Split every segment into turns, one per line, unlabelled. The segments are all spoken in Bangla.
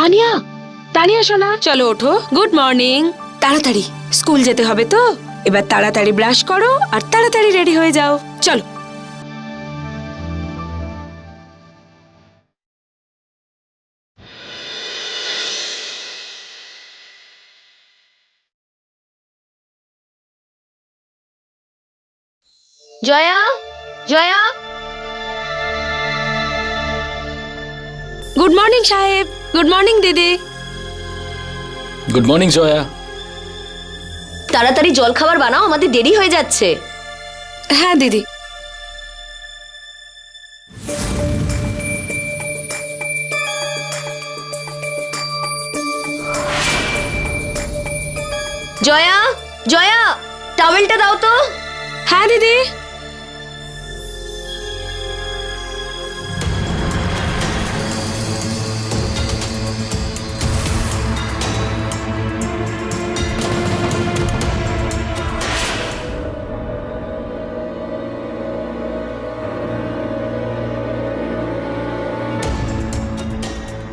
তানিয়া, তানিয়া শোনা, চলো ওঠো। Good morning. তাড়াতাড়ি স্কুল যেতে হবে তো, এবার তাড়াতাড়ি ব্রাশ করো আর তাড়াতাড়ি রেডি হয়ে যাও। চলো।
জয়া, জয়া।
গুড মর্নিং সাহেব। গুড মর্নিং দিদি।
Good morning Jaya.
তাড়াতাড়ি জল খাবার বানাও, আমাদের দেরি হয়ে যাচ্ছে।
হ্যাঁ দিদি।
জয়া, জয়া, টাওয়েলটা দাও তো।
হ্যাঁ দিদি।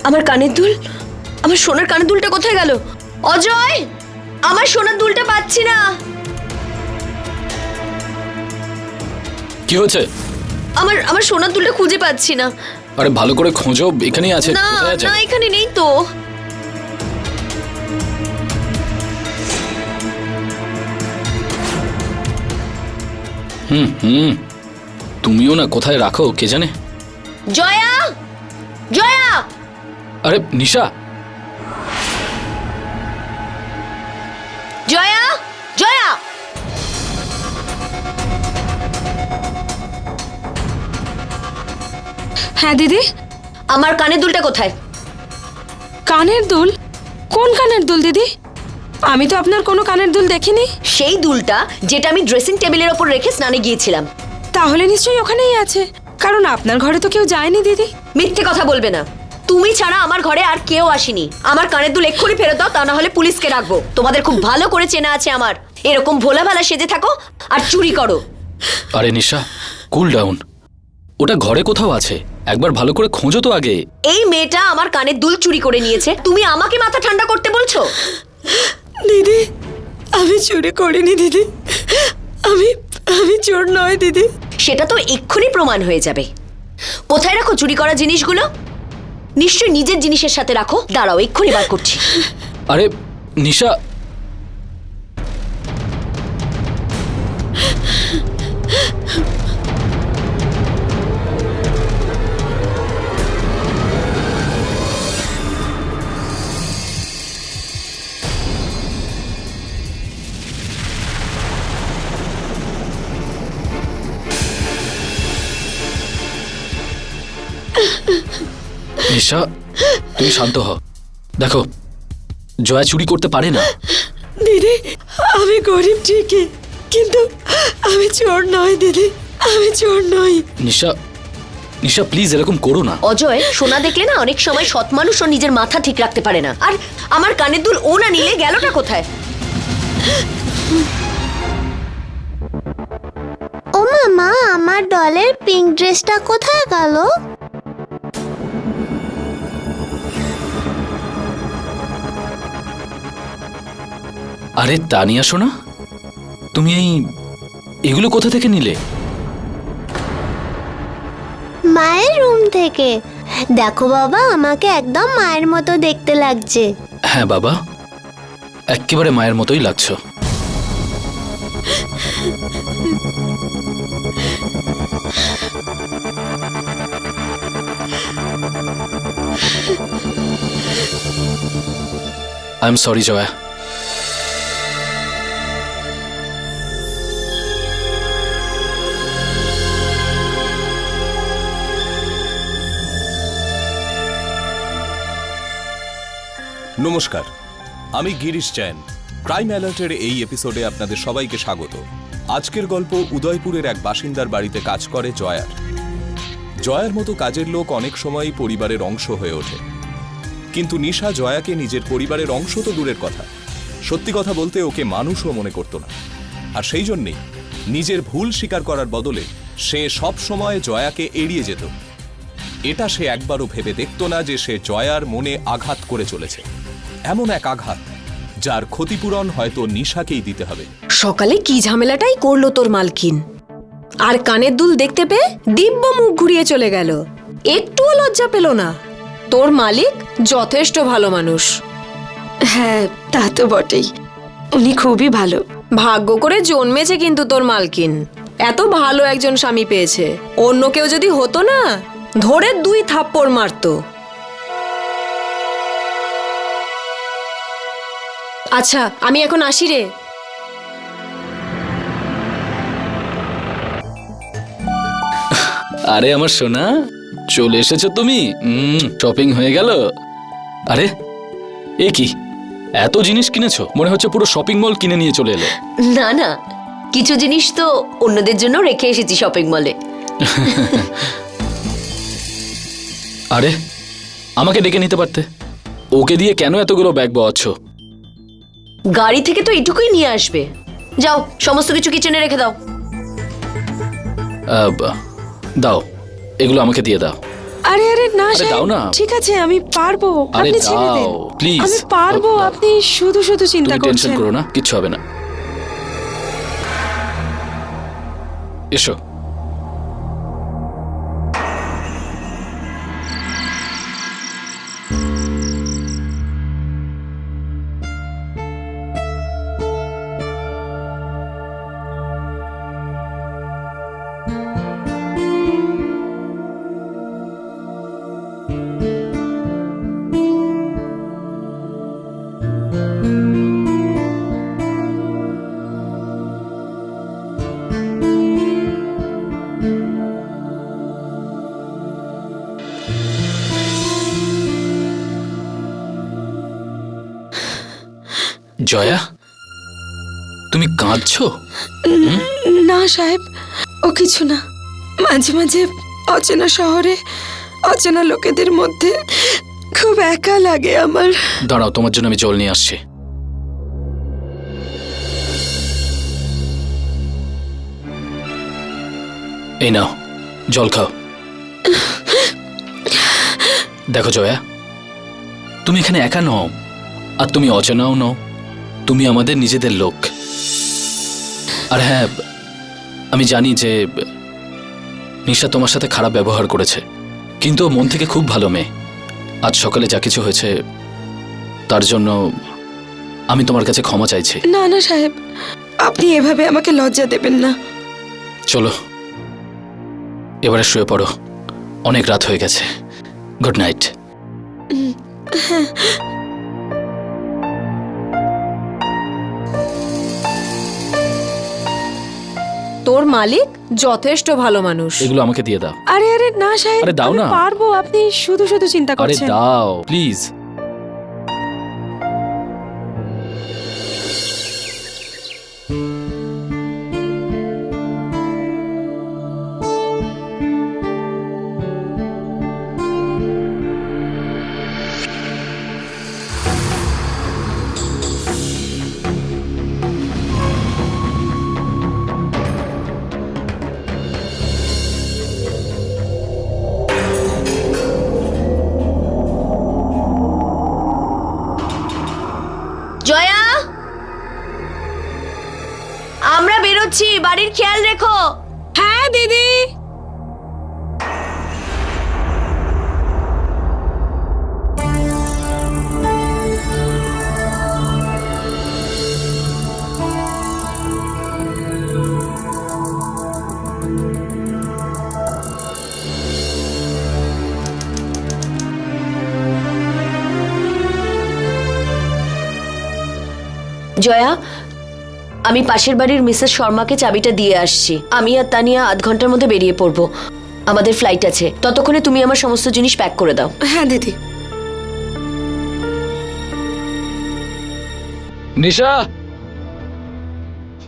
আমার কানের দুল, আমার সোনার কানের দুলটা কোথায় গেল? অজয়, আমার সোনার দুলটা পাচ্ছি না।
কি হয়েছে?
আমার আমার সোনার দুলটা খুঁজে পাচ্ছি না।
আরে ভালো করে খোঁজো, এখানেই আছে।
না
কোথায় আছে?
না, এখানে নেই তো।
তুমিও না কোথায় রাখো কে জানে।
জয়া, জয়া।
আরে নিশা,
জয়া, জয়া।
হ্যাঁ দিদি।
আমার কানের দুলটা কোথায়?
কানের দুল? কোন কানের দুল দিদি? আমি তো আপনার কোনো কানের দুল দেখিনি।
সেই দুলটা যেটা আমি ড্রেসিং টেবিলের ওপর রেখে স্নানে গিয়েছিলাম।
তাহলে নিশ্চয়ই ওখানেই আছে, কারণ আপনার ঘরে তো কেউ যায়নি দিদি।
মিথ্যে কথা বলবে না। তুমি ছাড়া আমার ঘরে আর কেউ আসেনি। আমার কানের দুল এক্ষুনি ফেরত দাও, তা না হলে পুলিশকে রাখবো। তোমাদের খুব ভালো করে চেনা আছে আমার। এরকম ভোলা ভালা সেজে থাকো আর চুরি করো।
আরে নিশা, কুল ডাউন। ওটা ঘরে কোথাও আছে, একবার ভালো করে খোঁজো তো আগে।
এই মেয়েটা আমার কানের দুল চুরি করে নিয়েছে, তুমি আমাকে মাথা ঠান্ডা করতে বলছো?
দিদি, আমি চুরি করিনি দিদি। আমি আমি চোর নয় দিদি।
সেটা তো এক্ষুনি প্রমাণ হয়ে যাবে। কোথায় রাখো চুরি করা জিনিসগুলো? নিশ্চয়ই নিজের জিনিসের সাথে রাখো। দাঁড়াও, এক্ষুনি বার করছি।
আরে নিশা, নিশা তুমি শান্ত হও। দেখো, জয়া চুরি করতে পারে না।
দিদি, আমি গরিব ঠিকই, কিন্তু আমি চোর নই দিদি। আমি চোর নই।
নিশা, নিশা প্লিজ এরকম করো না।
অজয়, সোনা দেখলে না অনেক সময় সৎ মানুষও নিজের মাথা ঠিক রাখতে পারে না। আর আমার কানের দুল ও না নিলে গেলটা কোথায়?
ও মামা, আমার ডলের পিঙ্ক ড্রেসটা কোথায় গেল?
আরে তানিয়া শোনা, তুমি এগুলো কোথা থেকে নিলে?
মায়ের রুম থেকে। দেখো বাবা, আমাকে একদম মায়ের মতো দেখতে লাগছে।
হ্যাঁ বাবা, একেবারে মায়ের মতোই লাগছো। I am sorry Jaya.
নমস্কার, আমি গিরিশ জৈন। ক্রাইম অ্যালার্টের এই এপিসোডে আপনাদের সবাইকে স্বাগত। আজকের গল্প উদয়পুরের এক বাসিন্দার বাড়িতে কাজ করে জয়ার। জয়ার মতো কাজের লোক অনেক সময়ই পরিবারের অংশ হয়ে ওঠে, কিন্তু নিশা জয়াকে নিজের পরিবারের অংশ তো দূরের কথা, সত্যি কথা বলতে ওকে মানুষও মনে করত না। আর সেই জন্যেই নিজের ভুল স্বীকার করার বদলে সে সব সময় জয়াকে এড়িয়ে যেত। এটা সে একবারও ভেবে দেখত না যে সে জয়ার মনে আঘাত করে চলেছে, এমন এক আঘাত যার ক্ষতিপূরণ হয়তো নিশাকেই দিতে হবে।
সকালে কি ঝামেলাটাই করলো তোর মালকিন, আর কানের দুল দেখতে পেয়ে দিব্য মুখ ঘুরিয়ে চলে গেল, একটুও লজ্জা পেল না। তোর মালিক যথেষ্ট ভালো মানুষ।
হ্যাঁ, তা তো বটেই, উনি খুবই ভালো।
ভাগ্য করে জন্মেছে কিন্তু তোর মালকিন, এত ভালো একজন স্বামী পেয়েছে। অন্য কেউ যদি হতো না, ধরে 2 থাপ্পড় মারতো। আচ্ছা, আমি এখন আসি রে।
আরে আমার সোনা, চলে এসেছো তুমি। শপিং হয়ে গেল? আরে এ কি, এত জিনিস কিনেছো? মনে হচ্ছে পুরো শপিং মল কিনে নিয়ে চলে এলে।
না না, কিছু জিনিস তো অন্যদের জন্য রেখে এসেছি শপিং মলে।
আরে আমাকে ডেকে নিতে পারতে, ওকে দিয়ে কেন এতগুলো ব্যাগ বওয়াচ্ছ?
গাড়ি থেকে তো এটুকুই নিয়ে আসবে। যাও, সমস্ত কিছু কিচেনে রেখে দাও।
দাও, এগুলো আমাকে দিয়ে দাও।
আরে আরে না
আরে
সাহেব,
দাও না।
ঠিক আছে, আমি পারবো,
আরে
আপনি ছেড়ে
দাও,
দিন।
প্লিজ।
আমি পারবো,
দাও।
আপনি শুধু শুধু চিন্তা
তুমি টেনশন
করছেন।
করো না, কিচ্ছু হবে না। এসো। জয়া, তুমি কাঁদছো?
না সাহেব, ও কিছু না। মাঝে মাঝে অচেনা শহরে অচেনা লোকেদের মধ্যে খুব একা লাগে আমার।
দাঁড়াও, তোমার জন্য আমি জল নিয়ে আসছি। এই নাও, জল খাও। দেখো জয়া, তুমি এখানে একা নও, আর তুমি অচেনাও নও, তুমি আমাদের নিজেদের লোক। আর হ্যাঁ, আমি জানি যে নিশা তোমার সাথে খারাপ ব্যবহার করেছে, কিন্তু ও মন থেকে খুব ভালো মেয়ে। আজ সকালে যা কিছু হয়েছে তার জন্য আমি তোমার কাছে ক্ষমা চাইছি।
না না সাহেব, আপনি এভাবে আমাকে লজ্জা দেবেন না।
চলো এবারে শুয়ে পড়ো, অনেক রাত হয়ে গেছে। Good night.
তোর মালিক যথেষ্ট ভালো মানুষ।
এগুলো আমাকে দিয়ে দাও।
আরে আরে না সাহেব,
আরে দাও
আমি
না।
পারবো, আপনি শুধু শুধু চিন্তা
আরে
করছেন।
দাও প্লিজ।
জয়া, আমরা বেরোচ্ছি, বাড়ির খেয়াল রেখো।
হ্যাঁ দিদি।
জয়া, আমি পাশের বাড়ির মিসেস শর্মাকে চাবিটা দিয়ে আসছি। আমি আর তানিয়া আধ ঘন্টার মধ্যে বেরিয়ে পড়বো, আমাদের ফ্লাইট আছে। ততক্ষণে তুমি আমার সমস্ত জিনিস প্যাক করে দাও।
হ্যাঁ দিদি।
নিশা,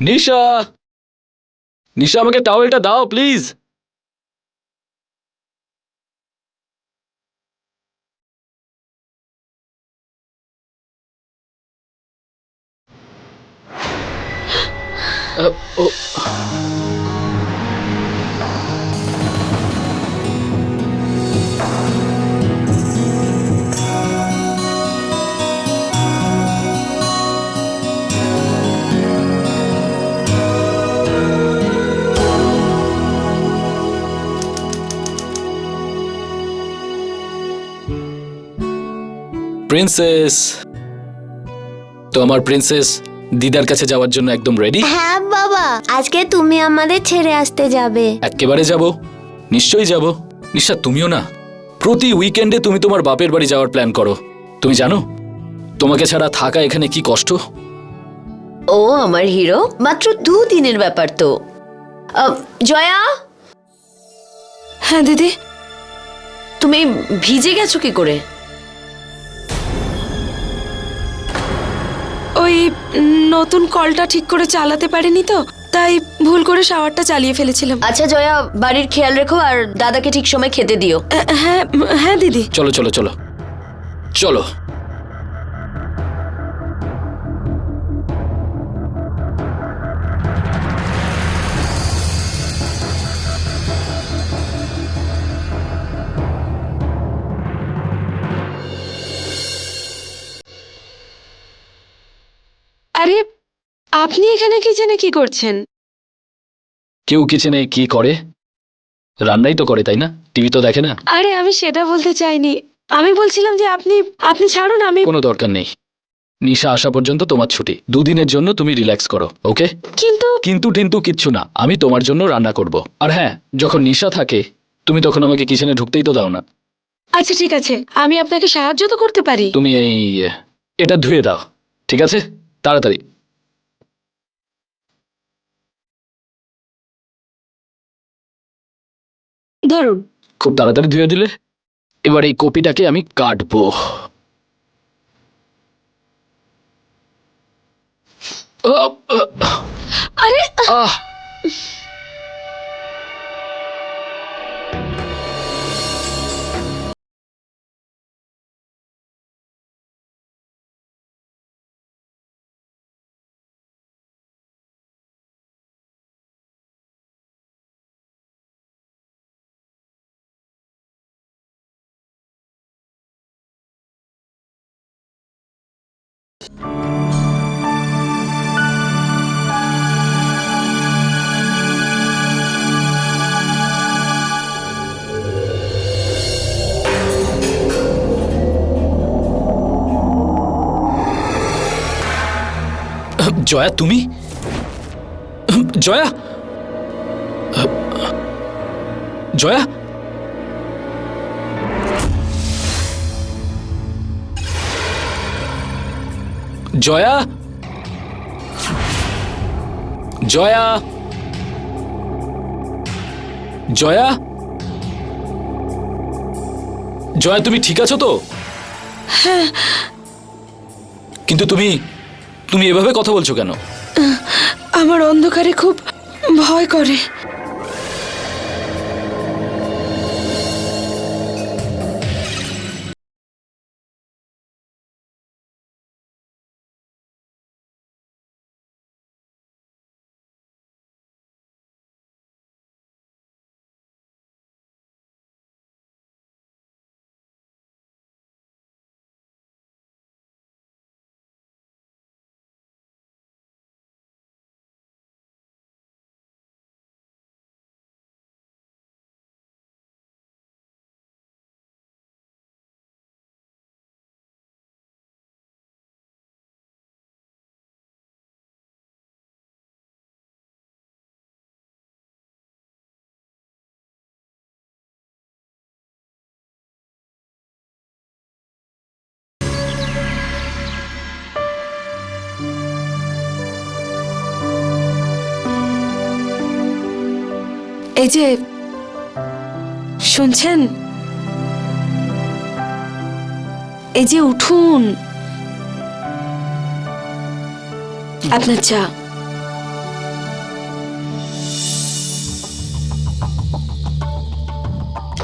নিশা, নিশা, আমাকে টাওয়েলটা দাও প্লিজ। ও প্রিন্সেস, তো আমার প্রিন্সেস দিদার কাছে যাওয়ার জন্য একদম রেডি?
হ্যাঁ বাবা, আজকে তুমি আমাদের ছেড়ে আসতে যাবে।
একেবারে যাব, নিশ্চয়ই যাব। নিশা, তুমিও না? প্রতি উইকেন্ডে তুমি তোমার বাপের বাড়ি যাওয়ার প্ল্যান করো। তুমি জানো তোমাকে ছাড়া থাকা এখানে কি কষ্ট?
ও আমার হিরো, মাত্র 2 দিনের ব্যাপার তো। জয়া,
হ্যাঁ দিদি।
তুমি ভিজে গেছো কি করে?
ওই নতুন কলটা ঠিক করে চালাতে পারিনি তো, তাই ভুল করে শাওয়ারটা চালিয়ে ফেলেছিলাম।
আচ্ছা জয়া, বাড়ির খেয়াল রেখো আর দাদাকে ঠিক সময় খেতে দিও।
হ্যাঁ হ্যাঁ দিদি।
চলো চলো চলো চলো।
আরে আপনি এখানে কিচেনে কি করছেন?
কেউ কিচেনে কি করে? রান্নাই তো করে, তাই না? টিভি তো দেখে না।
আরে আমি সেটা বলতে চাইনি, আমি বলছিলাম যে আপনি আপনি ছাড়ুন, আমি।
কোনো দরকার নেই। নিশা আসা পর্যন্ত তোমার ছুটি। 2 দিনের জন্য তুমি রিল্যাক্স করো, ওকে?
কিন্তু
কিন্তু টিন্তু কিচ্ছু না, আমি তোমার জন্য রান্না করব। আর হ্যাঁ, যখন নিশা থাকে তুমি তখন আমাকে কিচেনে ঢুকতেই তো দাও না।
আচ্ছা ঠিক আছে, আমি আপনাকে সাহায্য তো করতে পারি।
তুমি এটা ধুয়ে দাও, ঠিক আছে? তাড়াতাড়ি।
ধরুন।
খুব তাড়াতাড়ি ধুয়ে দিলে। এবার এই কপিটাকে আমি কাটবো।
আরে
আহ জয়া, তুমি? জয়া, জয়া, জয়া, জয়া, জয়া, জয়া, তুমি ঠিক আছো তো? কিন্তু তুমি তুমি এভাবে কথা বলছো কেন?
আমার অন্ধকারে খুব ভয় করে। এই যে শুনছেন, এই যে উঠুন, আপনার চা।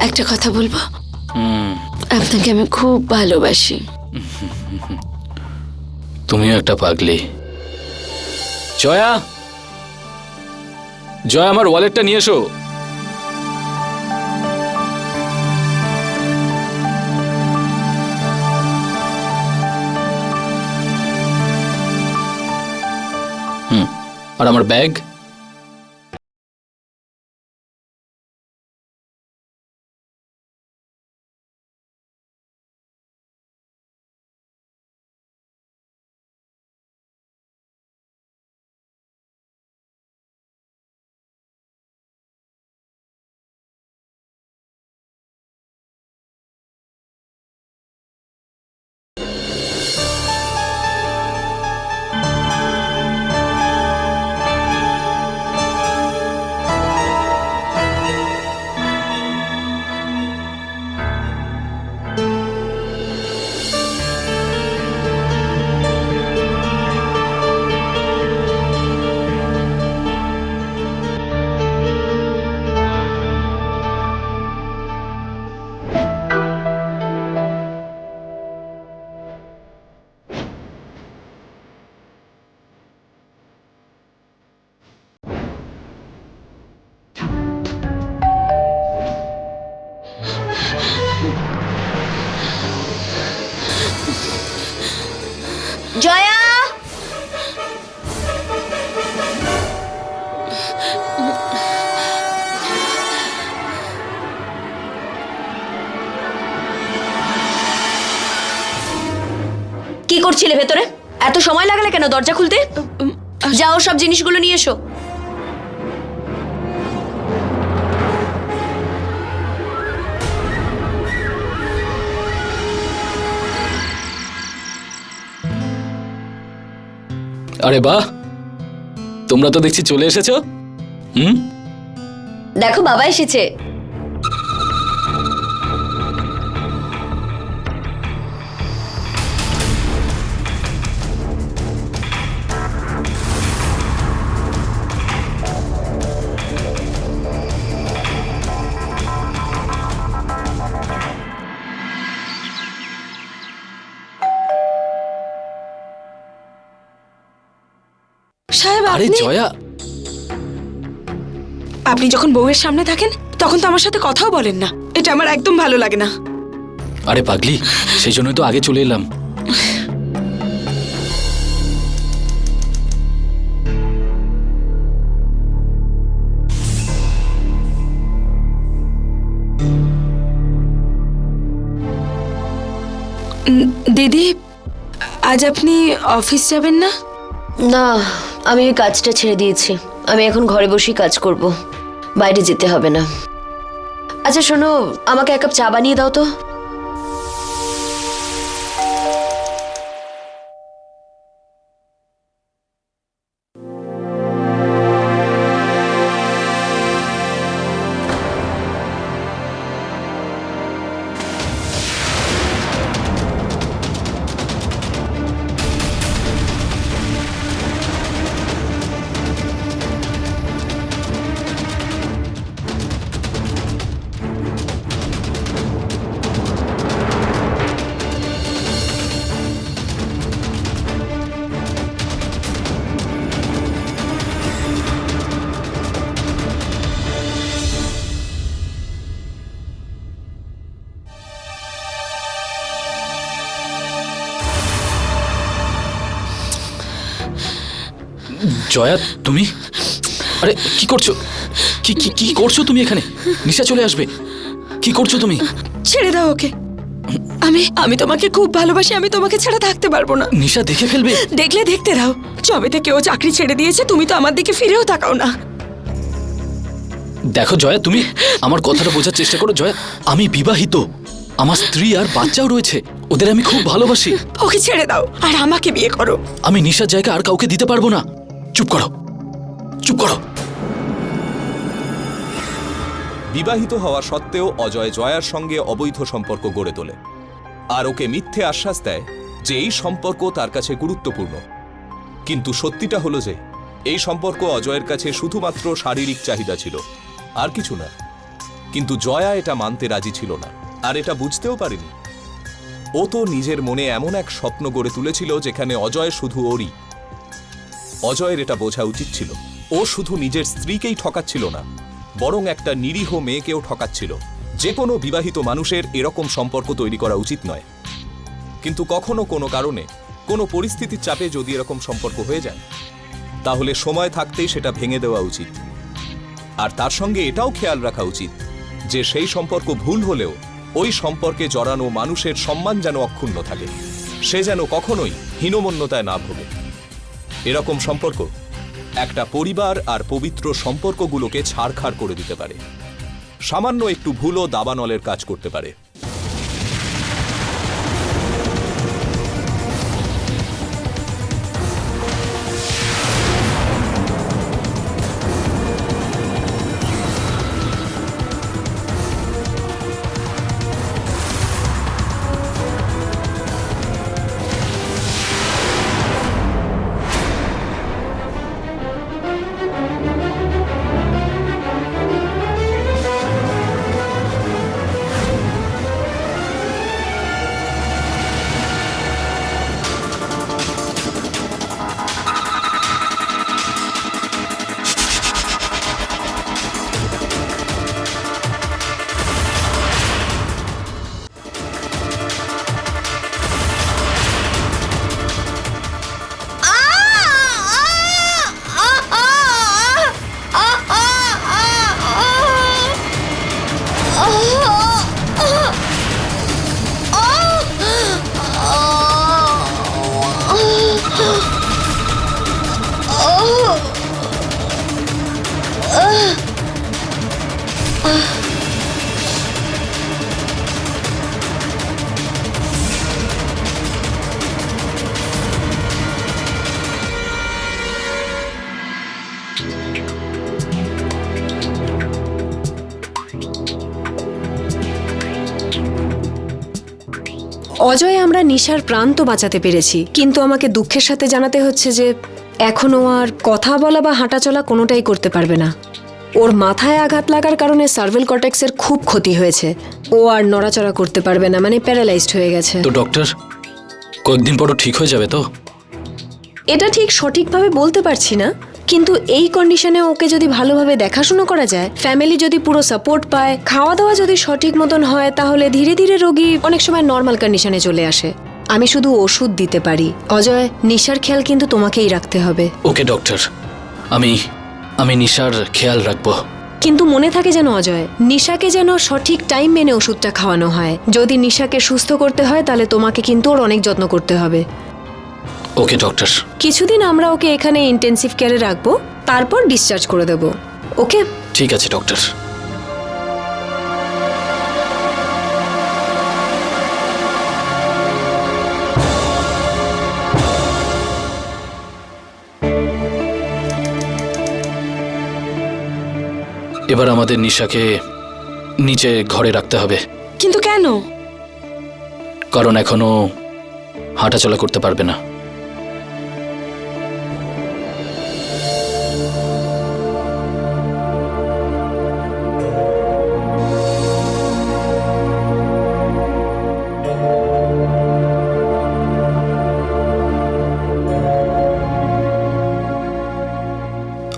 একটা কথা বলবো, আপনাকে আমি খুব ভালোবাসি।
তুমিও একটা পাগলি। জয়া, জয়া, আমার ওয়ালেটটা নিয়ে এসো। আর আমার ব্যাগ।
জয়া! কি করছিলে ভেতরে? এত সময় লাগালে কেন দরজা খুলতে? যাও সব জিনিসগুলো নিয়ে এসো।
আরে বাহ, তোমরা তো দেখছি চলে এসেছো।
দেখো বাবা এসেছে।
সাহেব
আরে
আপনি
জয়া,
আপনি যখন বউয়ের সামনে থাকেন তখন তো আমার সাথে কথাও বলেন না, এটা আমার একদম ভালো লাগে না।
আরে পাগলি, সেই জন্যই তো আগে চলে এলাম।
দিদি, আজ আপনি অফিস যাবেন না?
না, আমি ওই কাজটা ছেড়ে দিয়েছি। আমি এখন ঘরে বসেই কাজ করব, বাইরে যেতে হবে না। আচ্ছা শোনো, আমাকে এক কাপ চা বানিয়ে দাও তো।
জয়া, তুমি আরে কি করছো? কি কি কি করছো তুমি এখানে? নিশা চলে আসবে। কি করছো তুমি?
ছেড়ে দাও ওকে। আমি আমি তোমাকে খুব ভালোবাসি, আমি তোমাকে ছাড়া থাকতে পারবো না।
নিশা দেখে ফেলবে।
দেখলে দেখতে দাও, যবে থেকে ও চাকরি ছেড়ে দিয়েছে তুমি তো আমার দিকে ফিরেও তাকাও না।
দেখো জয়া, তুমি আমার কথাটা বোঝার চেষ্টা করো। জয়া, আমি বিবাহিত, আমার স্ত্রী আর বাচ্চাও রয়েছে, ওদের আমি খুব ভালোবাসি।
ওকে ছেড়ে দাও আর আমাকে বিয়ে করো।
আমি নিশার জায়গা আর কাউকে দিতে পারবো না। চুপ করো, চুপ করো।
বিবাহিত হওয়া সত্ত্বেও অজয় জয়ার সঙ্গে অবৈধ সম্পর্ক গড়ে তোলে আর ওকে মিথ্যে আশ্বাস দেয় যে এই সম্পর্ক তার কাছে গুরুত্বপূর্ণ। কিন্তু সত্যিটা হলো যে এই সম্পর্ক অজয়ের কাছে শুধুমাত্র শারীরিক চাহিদা ছিল, আর কিছু না। কিন্তু জয়া এটা মানতে রাজি ছিল না, আর এটা বুঝতেও পারেনি। ও তো নিজের মনে এমন এক স্বপ্ন গড়ে তুলেছিল যেখানে অজয় শুধু ওরই। অজয়ের এটা বোঝা উচিত ছিল, ও শুধু নিজের স্ত্রীকেই ঠকাচ্ছিল না, বরং একটা নিরীহ মেয়েকেও ঠকাচ্ছিল। যে কোনো বিবাহিত মানুষের এরকম সম্পর্ক তৈরি করা উচিত নয়। কিন্তু কখনো কোনো কারণে, কোনো পরিস্থিতির চাপে যদি এরকম সম্পর্ক হয়ে যায়, তাহলে সময় থাকতেই সেটা ভেঙে দেওয়া উচিত। আর তার সঙ্গে এটাও খেয়াল রাখা উচিত যে সেই সম্পর্ক ভুল হলেও ওই সম্পর্কে জড়ানো মানুষের সম্মান যেন অক্ষুণ্ণ থাকে, সে যেন কখনোই হীনমন্যতায় না ভোগে। এরকম সম্পর্ক একটা পরিবার আর পবিত্র সম্পর্কগুলোকে ছাড়খাড় করে দিতে পারে। সামান্য একটু ভুলও দাবানলের কাজ করতে পারে।
অজয়, আমরা নিশার প্রাণ তো বাঁচাতে পেরেছি, কিন্তু আমাকে দুঃখের সাথে জানাতে হচ্ছে যে এখন ও আর কথা বলা বা হাঁটাচলা কোনোটাই করতে পারবে না। ওর মাথায় আঘাত লাগার কারণে সার্ভেল কর্টেক্সের খুব ক্ষতি হয়েছে। ও আর নড়াচড়া করতে পারবে না, মানে প্যারালাইজড হয়ে গেছে।
তো ডক্টর, কয়েকদিন পরও ঠিক হয়ে যাবে তো?
এটা ঠিক সঠিকভাবে বলতে পারছি না, কিন্তু এই কন্ডিশনে ওকে যদি ভালোভাবে দেখাশুনো করা যায়, ফ্যামিলি যদি পুরো সাপোর্ট পায়, খাওয়া দাওয়া যদি সঠিক মতন হয়, তাহলে ধীরে ধীরে রোগী অনেক সময় নর্মাল কন্ডিশনে চলে আসে। আমি শুধু ওষুধ দিতে পারি। অজয়, নিশার খেয়াল কিন্তু তোমাকেই রাখতে হবে।
ওকে ডক্টর, আমি নিশার খেয়াল রাখবো।
কিন্তু মনে থাকে যেন অজয়, নিশাকে যেন সঠিক টাইম মেনে ওষুধটা খাওয়ানো হয়। যদি নিশাকে সুস্থ করতে হয় তাহলে তোমাকে কিন্তু ওর অনেক যত্ন করতে হবে।
ওকে ডক্টর।
কিছুদিন আমরা ওকে এখানে ইন্টেনসিভ কেয়ারে রাখবো, তারপর ডিসচার্জ করে দেব। ওকে?
ঠিক আছে ডক্টর। এবার আমাদের নিশাকে নিচে ঘরে রাখতে হবে।
কিন্তু কেন?
কারণ এখনো হাঁটাচলা করতে পারবে না।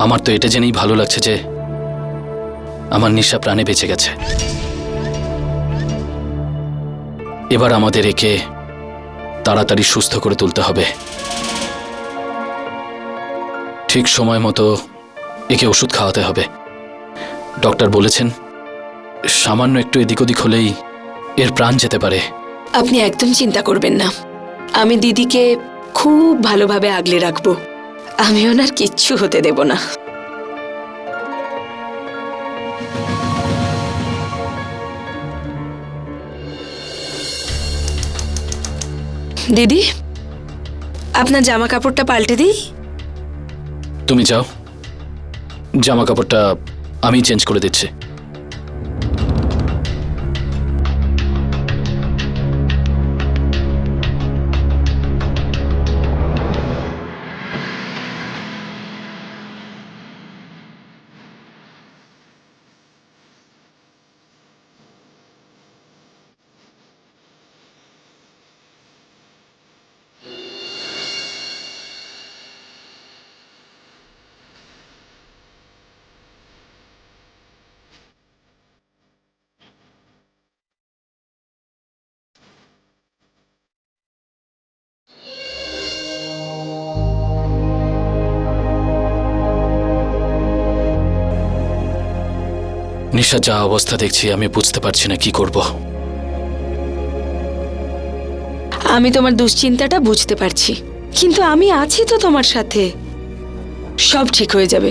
আমার তো এটা জেনেই ভালো লাগছে যে আমার নিশা প্রাণে বেঁচে গেছে। এবার আমাদের একে তাড়াতাড়ি সুস্থ করে তুলতে হবে। ঠিক সময় মতো একে ওষুধ খাওয়াতে হবে। ডক্টর বলেছেন সামান্য একটু এদিক ওদিক হলেই এর প্রাণ যেতে পারে।
আপনি একদম চিন্তা করবেন না, আমি দিদিকে খুব ভালোভাবে আগলে রাখবো। আমি ওনার কিচ্ছু হতে দেব না। দিদি, আপনার জামা কাপড়টা পাল্টে দিই?
তুমি যাও, জামা কাপড়টা আমি চেঞ্জ করে দিচ্ছি। নিশা যা অবস্থা দেখছি আমি বুঝতে পারছি না কি করব।
আমি তোমার দুশ্চিন্তাটা বুঝতে পারছি, কিন্তু আমি আছি তো তোমার সাথে। সব ঠিক হয়ে যাবে।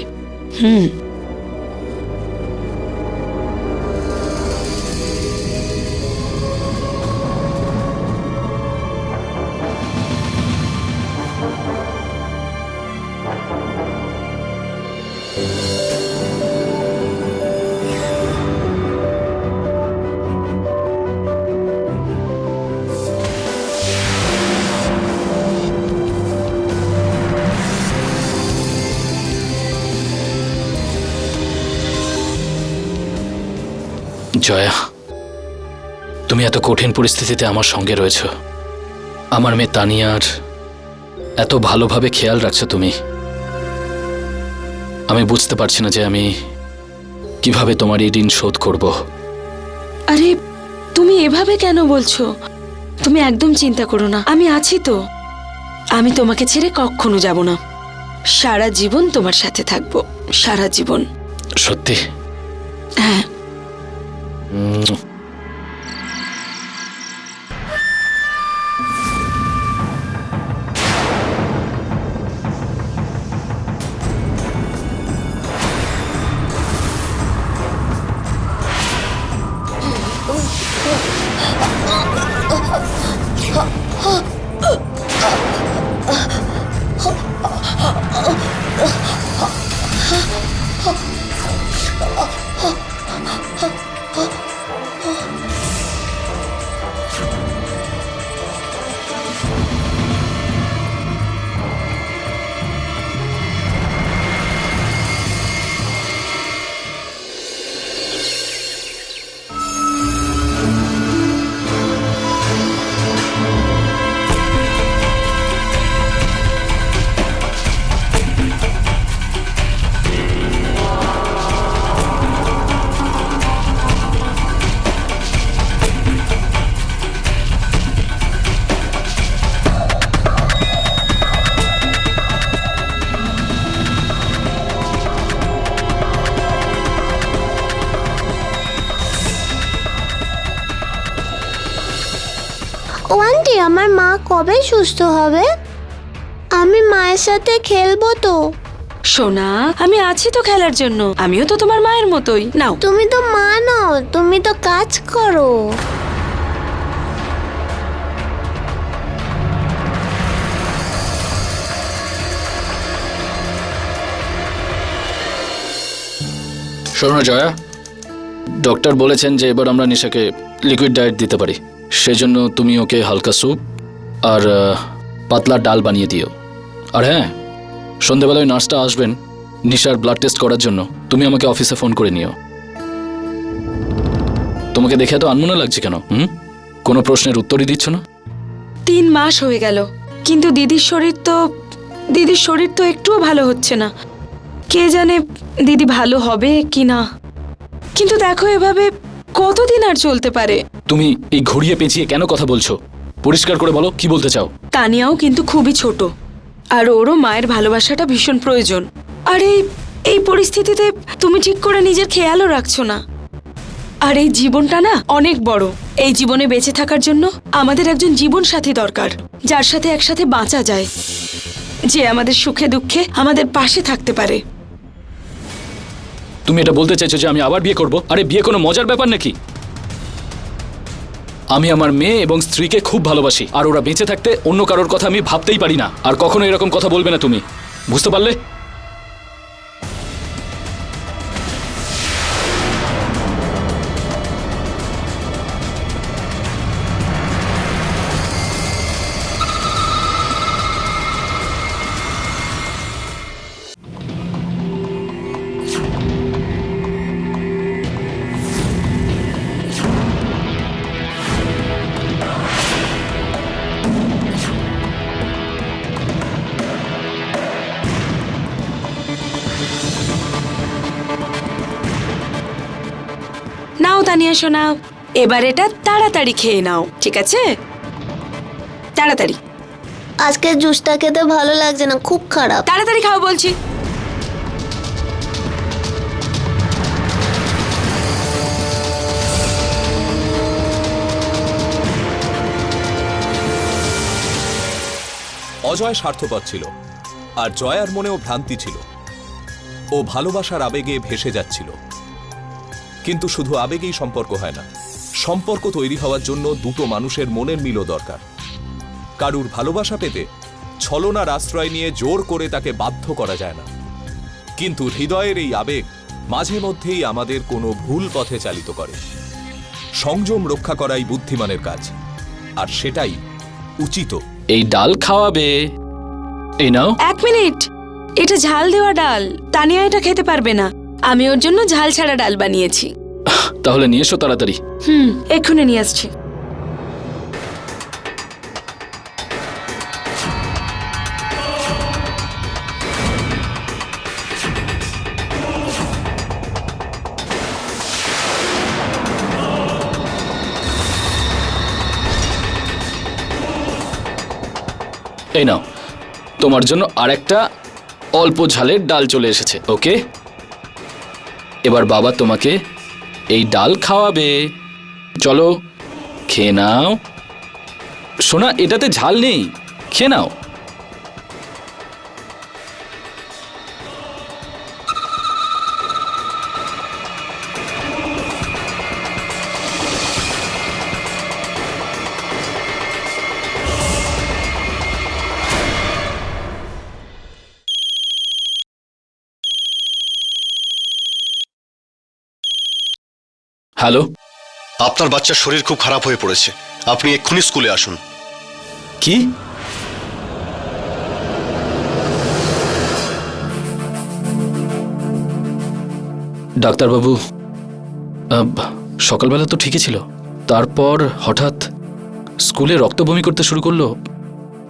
জয়া, তুমি এত কঠিন পরিস্থিতিতে আমার সঙ্গে রয়েছো। আমার মেয়ে তানিয়ার এত ভালোভাবে খেয়াল রাখছো তুমি। আমি বুঝতে পারছি না যে আমি কিভাবে তোমার এই ঋণ শোধ করব।
আরে তুমি এভাবে কেন বলছো? তুমি একদম চিন্তা করো না, আমি আছি তো। আমি তোমাকে ছেড়ে কখনো যাব না। সারা জীবন তোমার সাথে থাকবো, সারা জীবন।
সত্যি?
হ্যাঁ।
ও আন্টি, আমার মা কবে সুস্থ হবে? আমি মায়ের সাথে খেলবো তো।
সোনা, আমি আছি তো খেলার জন্য। আমিও তো তোমার মায়ের মতোই। নাও।
তুমি তো মা নও, তুমি তো কাজ করো।
শোনো না জয়া, ডক্টর বলেছেন যে এবার আমরা নিশাকে লিকুইড ডায়েট দিতে পারি। সেজন্য তুমি ওকে হালকা স্যুপ আর পাতলা ডাল বানিয়ে দিও। আর হ্যাঁ, সন্ধ্যেবেলায় নার্সটা আসবেন নিশার ব্লাড টেস্ট করার জন্য। তুমি আমাকে অফিসে ফোন করে নিও। তোমাকে দেখে এত আনমনা লাগছে কেন? কোনো প্রশ্নের উত্তরই দিচ্ছ না?
3 মাস হয়ে গেল, কিন্তু দিদির শরীর তো একটুও ভালো হচ্ছে না। কে জানে দিদি ভালো হবে কি না। কিন্তু দেখো, এভাবে কতদিন আর চলতে পারে?
তুমি এই ঘুরিয়ে পেঁচিয়ে কেন কথা বলছো? পরিষ্কার করে বলো, কি বলতে চাও?
তানিয়াও কিন্তু খুবই ছোট, আর ওরও মায়ের ভালোবাসাটা ভীষণ প্রয়োজন। আর এই পরিস্থিতিতে তুমি ঠিক করে নিজের খেয়ালও রাখছো না। আর এই জীবনটা না অনেক বড়। এই জীবনে বেঁচে থাকার জন্য আমাদের একজন জীবন সাথী দরকার, যার সাথে একসাথে বাঁচা যায়, যে আমাদের সুখে দুঃখে আমাদের পাশে থাকতে পারে।
তুমি এটা বলতে চাইছো যে আমি আবার বিয়ে করব? আরে বিয়ে কোনো মজার ব্যাপার নাকি? আমি আমার মেয়ে এবং স্ত্রীকে খুব ভালোবাসি, আর ওরা বেঁচে থাকতে অন্য কারোর কথা আমি ভাবতেই পারি না। আর কখনো এরকম কথা বলবে না তুমি, বুঝতে পারলে?
নাও তানিয়া সোনা, এবার এটা তাড়াতাড়ি খেয়ে নাও, ঠিক আছে? তাড়াতাড়ি
আজকে জুসটা খেতে ভালো লাগছে না, খুব খারাপ।
তাড়াতাড়ি খাও বলছি।
অজয় স্বার্থপর ছিল, আর জয়ার মনেও ভ্রান্তি ছিল। ও ভালোবাসার আবেগে ভেসে যাচ্ছিল। কিন্তু শুধু আবেগেই সম্পর্ক হয় না, সম্পর্ক তৈরি হওয়ার জন্য দুটো মানুষের মনের মিলও দরকার। কারুর ভালোবাসা পেতে ছলনার আশ্রয় নিয়ে জোর করে তাকে বাধ্য করা যায় না। কিন্তু হৃদয়ের এই আবেগ মাঝে মধ্যেই আমাদের কোনো ভুল পথে চালিত করে। সংযম রক্ষা করাই বুদ্ধিমানের কাজ, আর সেটাই উচিত।
এই ডাল খাওয়াবে? এই নাও।
1 মিনিট, এটা ঝাল দেওয়া ডাল। তানিয়া এটা খেতে পারবে না। আমি ওর জন্য ঝাল ছাড়া ডাল বানিয়েছি।
তাহলে নিয়ে এসো তাড়াতাড়ি।
এক্ষুনি নিয়ে আসছি।
এই নাও, তোমার জন্য আরেকটা অল্প ঝালের ডাল চলে এসেছে। ওকে, এবার বাবা তোমাকে এই ডাল খাওয়াবে। চলো খেয়ে নাও। সোনা, এটাতে ঝাল নেই, খেয়ে নাও। হ্যালো,
আপনার বাচ্চার শরীর খুব খারাপ হয়ে পড়েছে, আপনি এক্ষুনি স্কুলে আসুন।
কি? ডাক্তারবাবু, সকালবেলা তো ঠিকই ছিল, তারপর হঠাৎ স্কুলে রক্ত বমি করতে শুরু করলো,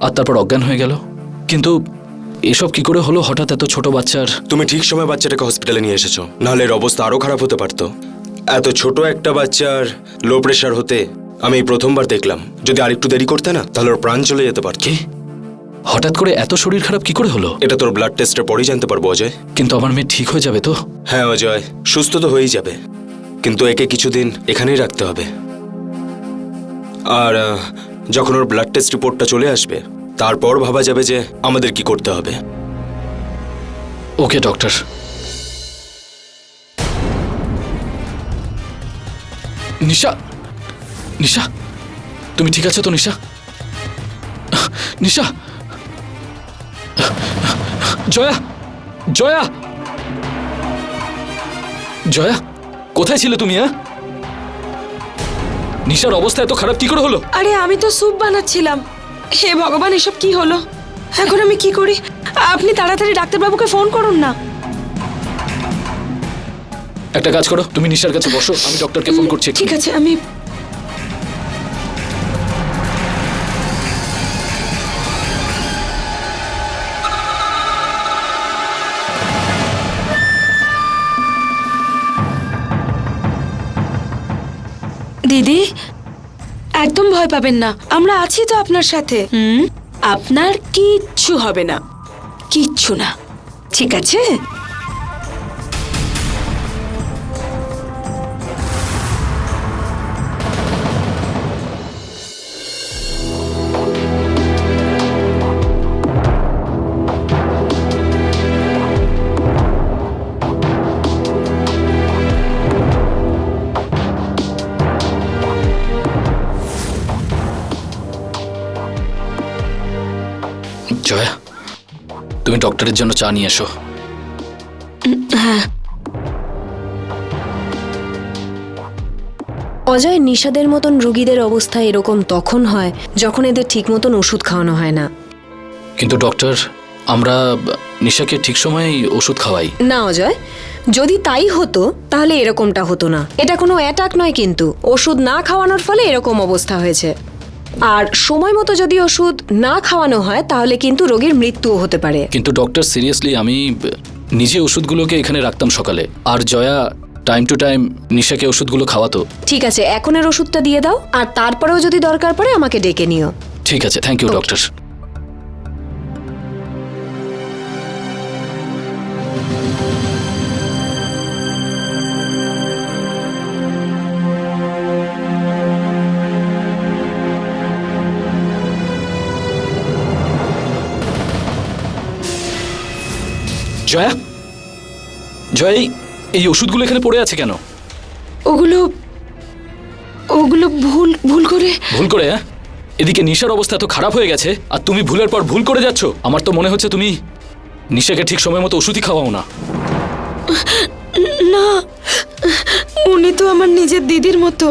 আর তারপর অজ্ঞান হয়ে গেল। কিন্তু এসব কি করে হলো হঠাৎ এত ছোট বাচ্চার?
তুমি ঠিক সময় বাচ্চাটাকে হসপিটালে নিয়ে এসেছো, নাহলে এর অবস্থা আরো খারাপ হতে পারতো। এত ছোট একটা বাচ্চার লো প্রেশার হতে আমি এই প্রথমবার দেখলাম। যদি আরেকটু দেরি করতে না, তাহলে ওর প্রাণ চলে যেতে পারত।
কি? হঠাৎ করে এত শরীর খারাপ কি করে হলো?
এটা তোর ব্লাড টেস্টের পরেই জানতে পারবো অজয়।
কিন্তু আমার মেয়ে ঠিক হয়ে যাবে তো?
হ্যাঁ অজয়, সুস্থ তো হয়েই যাবে, কিন্তু একে কিছুদিন এখানেই রাখতে হবে। আর যখন ওর ব্লাড টেস্ট রিপোর্টটা চলে আসবে তারপর ভাবা যাবে যে আমাদের কি করতে হবে।
ওকে ডক্টর। নিশা, নিশা, তুমি ঠিক আছো তো নিশা? নিশা, জয়া, জয়া, জয়া, কোথায় ছিলে তুমি? নিশার অবস্থা এত খারাপ কি করে হলো?
আরে আমি তো স্যুপ বানাচ্ছিলাম। হে ভগবান, এসব কি হলো? এখন আমি কি করি? আপনি তাড়াতাড়ি ডাক্তারবাবুকে ফোন করুন না।
একটা কাজ করো, তুমি নিশার কাছে বসো, আমি ডক্টরকে ফোন করছি।
ঠিক আছে, আমি দিদি, একদম ভয় পাবেন না, আমরা আছি তো আপনার সাথে। আপনার কিচ্ছু হবে না, কিচ্ছু না, ঠিক আছে?
জয়া, তুমি ডক্টরের জন্য চা নিয়ে এসো।
হ্যাঁ।
অজয়, নিশাদের মতন রোগীদের অবস্থা এরকম তখন হয় যখন এদের ঠিক মতন ওষুধ খাওয়ানো হয় না।
কিন্তু ডক্টর, আমরা নিশাকে ঠিক সময়ে ওষুধ খাওয়াই।
না অজয়, যদি তাই হতো তাহলে এরকমটা হতো না। এটা কোনো অ্যাটাক নয়, কিন্তু ওষুধ না খাওয়ানোর ফলে এরকম অবস্থা হয়েছে। আর সময় মতো যদি ওষুধ না খাওয়ানো হয় তাহলে কিন্তু রোগীর মৃত্যুও হতে পারে।
কিন্তু ডক্টর, সিরিয়াসলি আমি নিজে ওষুধগুলোকে এখানে রাখতাম সকালে, আর জয়া টাইম টু টাইম নিশাকে ওষুধগুলো খাওয়াতো।
ঠিক আছে, এখনের ওষুধটা দিয়ে দাও, আর তারপরেও যদি দরকার পড়ে আমাকে ডেকে নিও।
ঠিক আছে, thank you doctor. Jaya, Jaya, এই ওষুধগুলো এখানে পড়ে আছে কেন?
ওগুলো ওগুলো ভুল ভুল করে
ভুল করে? হ্যাঁ, এদিকে নিশার অবস্থা এত খারাপ হয়ে গেছে আর তুমি ভুলের পর ভুল করে যাচ্ছ। আমার তো মনে হচ্ছে তুমি নিশাকে ঠিক সময় মতো ওষুধই খাওয়াও না।
না, উনি তো আমার নিজের দিদির মতো।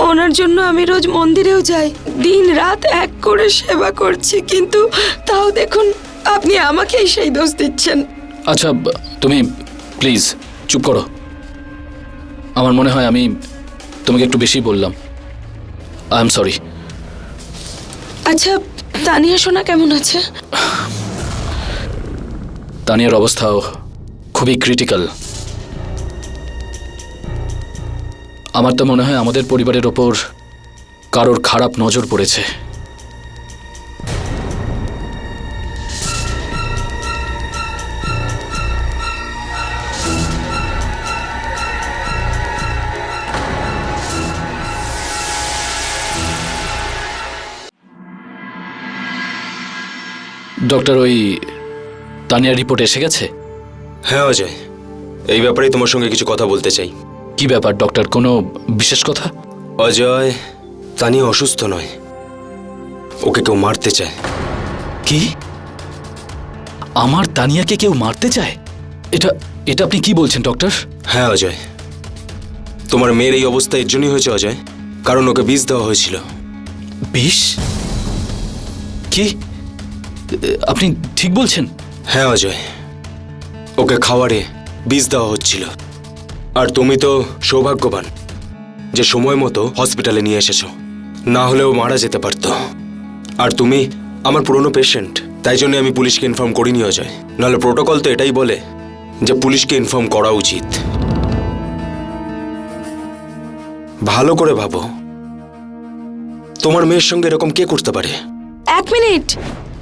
ওনার জন্য আমি রোজ মন্দিরেও যাই, দিন রাত এক করে সেবা করছি, কিন্তু তাও দেখুন আপনি আমাকেই সেই দোষ দিচ্ছেন।
আচ্ছা, তুমি প্লিজ চুপ করো। আমার মনে হয় আমি তোমাকে একটু বেশি বললাম। I am sorry.
আচ্ছা, তানিয়া সোনা কেমন আছে?
তানিয়ার অবস্থাও খুবই ক্রিটিক্যাল। আমার তো মনে হয় আমাদের পরিবারের ওপর কারোর খারাপ নজর পড়েছে। ডক্টর, ওই তানিয়ার রিপোর্ট এসে গেছে?
হ্যাঁ অজয়, এই ব্যাপারে তোমার সঙ্গে কিছু কথা বলতে চাই।
কি ব্যাপার ডক্টর, কোনো বিশেষ কথা?
অজয়, তানিয়া অসুস্থ নয়, ওকে কেউ মারতে চায়।
কি? আমার তানিয়াকে কেউ মারতে চায়? এটা এটা আপনি কি বলছেন ডক্টর?
হ্যাঁ অজয়, তোমার মেয়ের এই অবস্থা এর জন্যই হয়েছে অজয়, কারণ ওকে বিষ দেওয়া হয়েছিল।
বিষ? কি আপনি ঠিক বলছেন?
হ্যাঁ অজয়, ওকে খাওয়ারে বিষ দেওয়া হচ্ছিল। আর তুমি তো সৌভাগ্যবান যে সময় মতো হসপিটালে নিয়ে এসেছো, না হলেও মারা যেতে পারতো। আর তুমি আমার পুরনো পেশেন্ট, তাই জন্য আমি পুলিশকে ইনফর্ম করিনি অজয়। নাহলে প্রোটোকল তো এটাই বলে যে পুলিশকে ইনফর্ম করা উচিত। ভালো করে ভাবো, তোমার মেয়ের সঙ্গে এরকম কে করতে পারে?
এক মিনিট,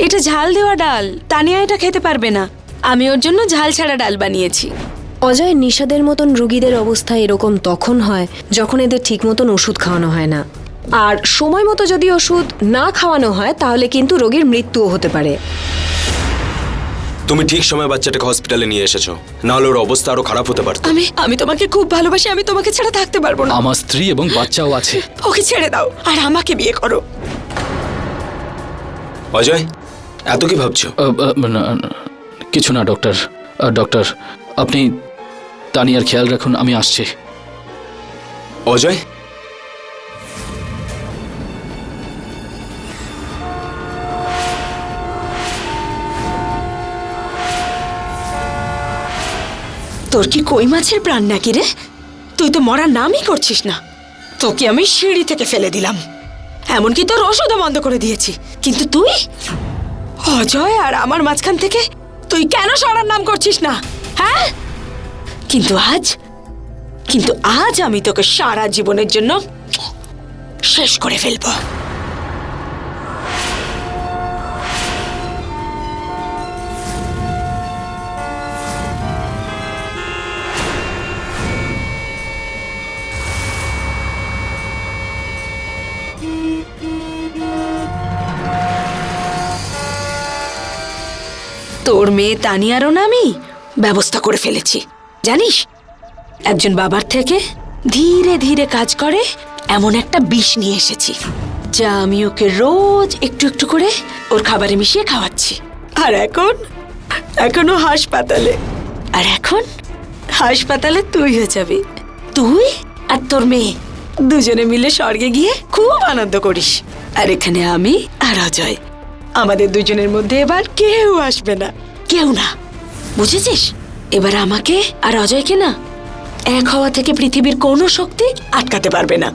এটা ঝাল দেওয়া ডাল, তানিয়া এটা খেতে পারবে না। আমি ওর জন্য ঝাল ছাড়া ডাল বানিয়েছি।
অজয়, নিশাদের মতন রোগীদের অবস্থা এরকম তখন হয় যখন এদের ঠিক মতন ওষুধ খাওয়ানো হয় না। আর সময় মতো যদি ওষুধ না খাওয়ানো হয় তাহলে কিন্তু রোগীর মৃত্যুও হতে পারে।
তুমি ঠিক সময় বাচ্চাটাকে হসপিটালে নিয়ে এসেছো, না হলে ওর অবস্থা আরো খারাপ হতে পারত।
আমি তোমাকে খুব ভালোবাসি, আমি তোমাকে ছাড়া থাকতে পারবো না।
আমার স্ত্রী এবং বাচ্চাও আছে।
ওকে ছেড়ে দাও আর আমাকে বিয়ে করো।
অজয়, এত কি ভাবছো?
কিছু না ডক্টর। ডক্টর, আপনি তানিয়ার খেয়াল রাখুন, আমি আসছি।
অজয়,
তোর কি কই মাছের প্রাণ নাকি রে? তুই তো মরার নামই করছিস না। তোকে আমি সিঁড়ি থেকে ফেলে দিলাম, এমনকি তোর ওষুধও বন্ধ করে দিয়েছি, কিন্তু তুই অজয় আর আমার মাঝখান থেকে তুই কেন সরার নাম করছিস না? হ্যাঁ, কিন্তু আজ আমি তোকে সারা জীবনের জন্য শেষ করে ফেলবো। তোর মেয়ে তানিয়ারও না আমি ব্যবস্থা করে ফেলেছি, জানিস? একজন বাবার থেকে ধীরে ধীরে কাজ করে এমন একটা বিষ নিয়ে এসেছি, যা আমি ওকে রোজ একটু একটু করে ওর খাবারে মিশিয়ে খাওয়াচ্ছি। আর এখনো হাসপাতালে তুই হয়ে যাবি। তুই আর তোর মেয়ে দুজনে মিলে স্বর্গে গিয়ে খুব আনন্দ করিস, আর এখানে আমি আর অজয়। আমাদের দুজনের মধ্যে এবার কেউ আসবে না, কেউ না, বুঝেছিস? এবার আমাকে আর অজয়কে না এক হওয়া থেকে পৃথিবীর কোনো শক্তি আটকাতে পারবে না।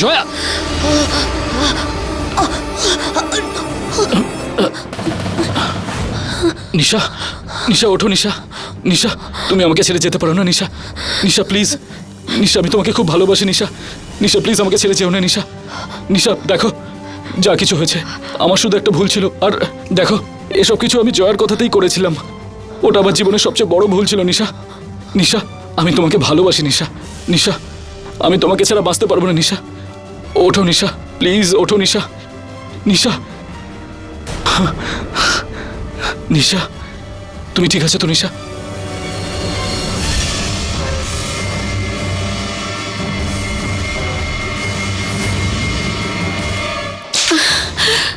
জয়া, নিশা, নিশা ওঠো। নিশা, নিশা তুমি আমাকে ছেড়ে যেতে পারো না। নিশা, নিশা প্লিজ। নিশা, আমি তোমাকে খুব ভালোবাসি। নিশা, নিশা প্লিজ আমাকে ছেড়ে যেও না। নিশা, নিশা দেখো, যা কিছু হয়েছে আমার শুধু একটা ভুল ছিল। আর দেখো, এসব কিছু আমি জয়ার কথাতেই করেছিলাম। ওটা আমার জীবনের সবচেয়ে বড় ভুল ছিল। নিশা, নিশা আমি তোমাকে ভালোবাসি। নিশা, নিশা আমি তোমাকে ছাড়া বাঁচতে পারবো না। নিশা ওঠো। নিশা প্লিজ ওঠো। নিশা, নিশা, নিশা তুমি ঠিক আছে তো? নিশা,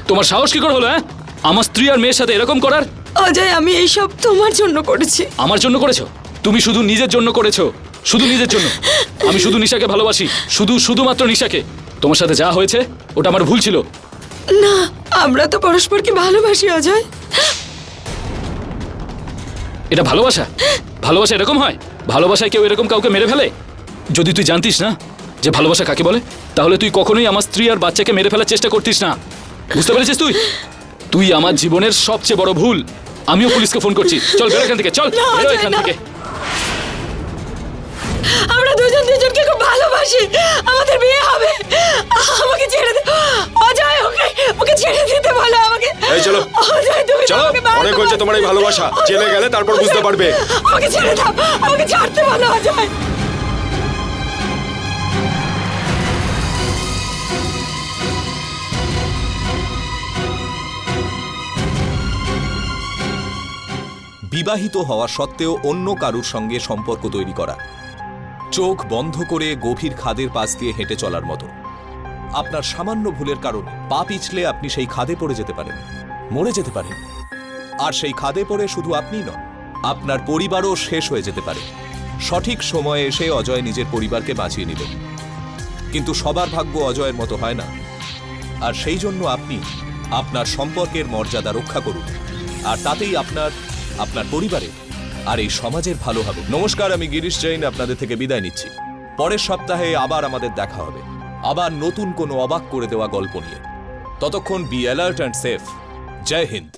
তোমার সাহস কি করে হলো? হ্যাঁ, আমার স্ত্রী আর মেয়ের সাথে এরকম করার?
অজয়, আমি এইসব তোমার জন্য করেছি।
আমার জন্য করেছো? তুমি শুধু নিজের জন্য করেছো, শুধু নিজের জন্য। আমি শুধু নিশাকে ভালোবাসি, শুধুমাত্র নিশাকে। তোমার সাথে যা হয়েছে ওটা আমার ভুল ছিল।
না, আমরা তো পরস্পরকে ভালোবাসি অজয়।
এটা ভালোবাসা? ভালোবাসা এরকম হয়? ভালোবাসায় কেউ এরকম কাউকে মেরে ফেলে? যদি তুই জানতিস না যে ভালোবাসা কাকে বলে, তাহলে তুই কখনোই আমার স্ত্রী আর বাচ্চাকে মেরে ফেলার চেষ্টা করতিস না। বুঝতে পেরেছিস? তুই আমার জীবনের সবচেয়ে বড় ভুল। আমিও পুলিশকে ফোন করছি। চল বেরো এখান থেকে, চল বেরো এখান থেকে।
আমরা দুজন দুজনকে খুব ভালোবাসি, আমাদের বিয়ে হবে। আমাকে ছেড়ে দে অজয়, ওকে ছেড়ে দিতে বলো আমাকে।
এই চলো,
অজয়, তুমি
চলো, অনেক হয়েছে তোমার এই ভালোবাসা। জেলে গেলে তারপর বুঝতে পারবে।
আমাকে ছেড়ে দাও, আমাকে ছাড়তে বলো অজয়।
বিবাহিত হওয়া সত্ত্বেও অন্য কারুর সঙ্গে সম্পর্ক তৈরি করা, চোখ বন্ধ করে গভীর খাদের পাশ দিয়ে হেঁটে চলার মতো। আপনার সামান্য ভুলের কারণে পা পিছলে আপনি সেই খাদে পড়ে যেতে পারেন, মরে যেতে পারেন। আর সেই খাদে পড়ে শুধু আপনি নন, আপনার পরিবারও শেষ হয়ে যেতে পারে। সঠিক সময়ে এসে অজয় নিজের পরিবারকে বাঁচিয়ে নিলেন, কিন্তু সবার ভাগ্য অজয়ের মতো হয় না। আর সেই জন্য আপনি আপনার সম্পর্কের মর্যাদা রক্ষা করুন, আর তাতেই আপনার পরিবারের আর এই সমাজের ভালো হবে। নমস্কার, আমি গিরিশ জৈন আপনাদের থেকে বিদায় নিচ্ছি। পরের সপ্তাহে আবার আমাদের দেখা হবে, আবার নতুন কোনো অবাক করে দেওয়া গল্প নিয়ে। ততক্ষণ be alert and safe. Jai Hind.